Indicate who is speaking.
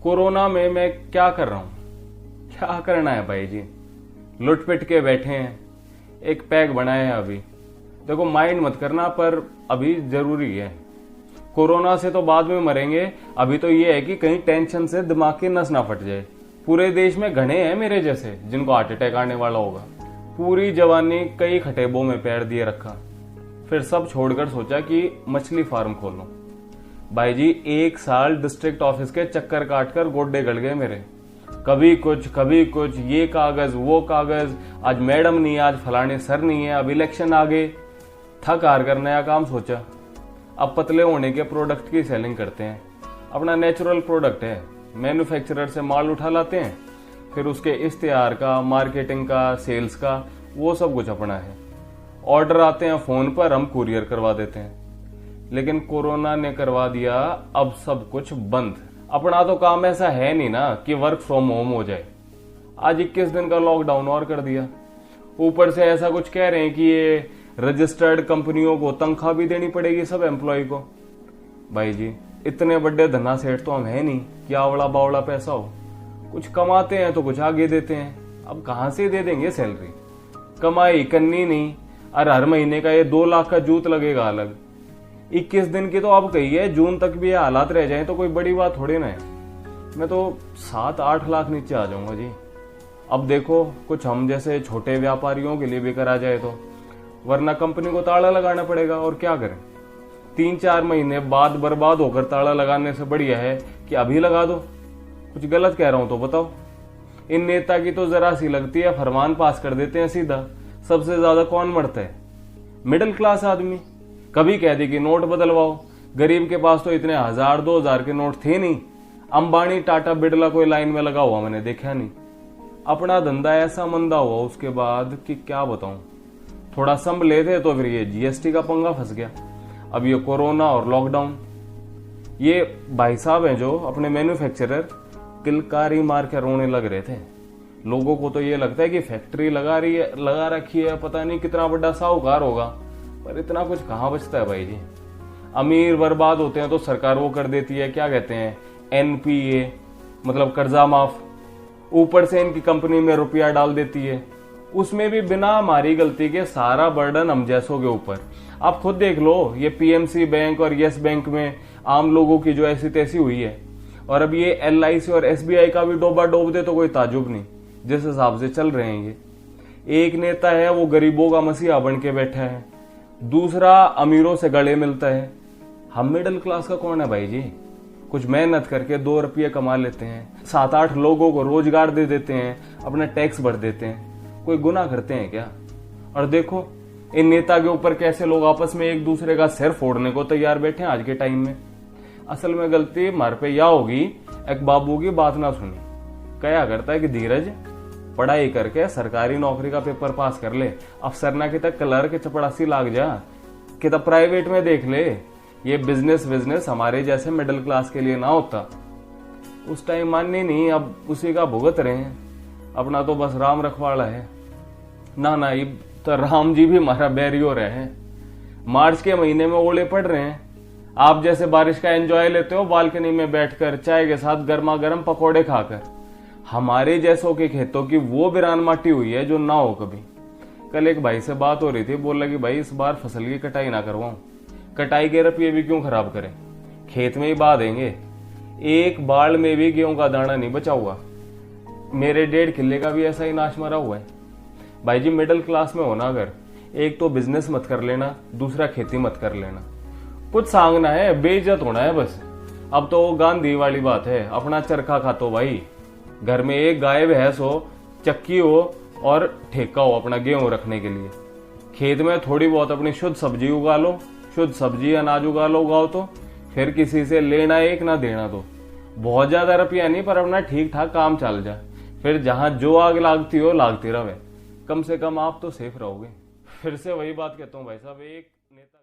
Speaker 1: Corona में मैं क्या कर रहा हूं? क्या करना है भाई जी? लुट पिट के बैठे हैं, एक पैक बनाए हैं अभी। देखो माइंड मत करना, पर अभी जरूरी है। कोरोना से तो बाद में मरेंगे, अभी तो ये है कि कहीं टेंशन से दिमाग की नस ना फट जाए। पूरे देश में घने हैं मेरे जैसे जिनको हार्ट अटैक आने वाला होगा। पूरी जवानी कई खटेबों में पैर दिए रखा, फिर सब छोड़कर सोचा कि मछली फार्म खोलूं। भाई जी 1 साल डिस्ट्रिक्ट ऑफिस के चक्कर काटकर गोड्डे गल गए मेरे। कभी कुछ, ये कागज वो कागज, आज मैडम नहीं है, आज फलाने सर नहीं है, अब इलेक्शन आ गए। थक हार कर नया काम सोचा। अब पतले होने के प्रोडक्ट की सेलिंग करते हैं। अपना नेचुरल प्रोडक्ट है, मैन्युफैक्चरर से माल उठा लाते हैं, फिर उसके इश्तेहार का, मार्केटिंग का, सेल्स का, वो सब कुछ अपना है। ऑर्डर आते हैं फोन पर, हम कुरियर करवा देते हैं। लेकिन कोरोना ने करवा दिया अब सब कुछ बंद। अपना तो काम ऐसा है नहीं ना कि वर्क फ्रॉम होम हो जाए। आज 21 दिन का लॉकडाउन और कर दिया। ऊपर से ऐसा कुछ कह रहे हैं कि ये रजिस्टर्ड कंपनियों को तनख्वाह भी देनी पड़ेगी सब एम्प्लॉय को। भाई जी इतने बड़े धन्ना सेठ तो हम है नहीं कि आवड़ा बावड़ा पैसा हो। कुछ कमाते हैं तो कुछ आगे देते हैं। अब कहां से दे देंगे सैलरी? कमाई करनी नहीं, और हर महीने का ये 2 लाख का जूत लगेगा अलग। 21 दिन की तो अब कही है, जून तक भी ये हालात रह जाए तो कोई बड़ी बात थोड़ी ना है। मैं तो 7-8 लाख नीचे आ जाऊंगा जी। अब देखो कुछ हम जैसे छोटे व्यापारियों के लिए भी करा जाए तो, वरना कंपनी को ताला लगाना पड़ेगा। और क्या करें? 3-4 महीने बाद बर्बाद होकर ताला लगाने से बढ़िया है कि अभी लगा दो। कुछ गलत कह रहा हूं तो बताओ। इन नेता की तो जरा सी लगती है, फरमान पास कर देते हैं सीधा। सबसे ज्यादा कौन मरता है? मिडिल क्लास आदमी। कभी कह दी कि नोट बदलवाओ, गरीब के पास तो इतने 1000-2000 के नोट थे नहीं। अंबानी टाटा बिरला कोई लाइन में लगा हुआ मैंने देखा नहीं। अपना धंधा ऐसा मंदा हुआ उसके बाद कि क्या बताऊं। थोड़ा संभले थे तो फिर ये जीएसटी का पंगा फंस गया, अब ये कोरोना और लॉकडाउन। ये भाई साहब हैं जो अपने मैन्युफैक्चरर, किलकारी मार के रोने लग रहे थे। लोगों को तो ये लगता है कि फैक्ट्री लगा रखी है, पता नहीं कितना बड़ा साहूकार होगा, पर इतना कुछ कहां बचता है भाई जी। अमीर बर्बाद होते हैं तो सरकार वो कर देती है, क्या कहते हैं, एनपीए, मतलब कर्जा माफ। ऊपर से इनकी कंपनी में रुपया डाल देती है, उसमें भी बिना हमारी गलती के सारा बर्डन हम जैसों के ऊपर। आप खुद देख लो, ये पीएमसी बैंक और येस बैंक में आम लोगों की जो ऐसी तैसी हुई है, और अब ये एलआईसी और एसबीआई का भी डोबा डोब दे तो कोई ताजुब नहीं, जिस हिसाब से चल रहे हैं ये। एक नेता है वो गरीबों का मसीहा बन के बैठा है, दूसरा अमीरों से गले मिलता है। हम मिडिल क्लास का कौन है भाई जी? कुछ मेहनत करके 2 रुपये कमा लेते हैं, 7-8 लोगों को रोजगार दे देते हैं, अपना टैक्स भर देते हैं। कोई गुनाह करते हैं क्या? और देखो इन नेता के ऊपर कैसे लोग आपस में एक दूसरे का सिर फोड़ने को तैयार बैठे हैं आज के टाइम में। असल में गलती मार पे या होगी, एक बाबू की बात ना सुनी। क्या करता है कि धीरज पढ़ाई करके सरकारी नौकरी का पेपर पास कर ले, अफसर ना कि तक क्लर्क चपड़ासी लाग जा, कि तब प्राइवेट में देख ले। ये बिजनेस हमारे जैसे मिडिल क्लास के लिए ना होता। उस टाइम माननी नहीं, अब उसी का भुगत रहे हैं। अपना तो बस राम रखवाड़ा है ना, ये तो राम जी भी हमारा बैरी हो रहे हैं। मार्च के महीने में ओले पड़ रहे हैं। आप जैसे बारिश का एंजॉय लेते हो बालकनी में बैठकर चाय के साथ गर्मा गर्म पकौड़े खाकर, हमारे जैसों के खेतों की वो बिरान माटी हुई है जो ना हो कभी। कल एक भाई से बात हो रही थी, बोला कि भाई इस बार फसल की कटाई ना करवाऊं, कटाई के रुपये भी क्यों खराब करें, खेत में ही बहा देंगे। एक बाल में भी गेहूं का दाना नहीं बचा हुआ। मेरे 1.5 किले का भी ऐसा ही नाश मरा हुआ है। भाई जी मिडिल क्लास में होना अगर, एक तो बिजनेस मत कर लेना, दूसरा खेती मत कर लेना। कुछ सांगना है, बेइज्जत होना है बस। अब तो गांधी वाली बात है, अपना चरखा खातो भाई। घर में एक गाय भैंस हो, चक्की हो और ठेका हो अपना गेहूं रखने के लिए। खेत में थोड़ी बहुत अपनी शुद्ध सब्जी उगा लो, शुद्ध सब्जी अनाज उगाओ तो फिर किसी से लेना एक ना देना दो। बहुत ज्यादा रुपया नहीं, पर अपना ठीक ठाक काम चल जाए। फिर जहां जो आग लागती हो लागती रहे, कम से कम आप तो सेफ रहोगे। फिर से वही बात कहता हूँ भाई साहब, एक नेता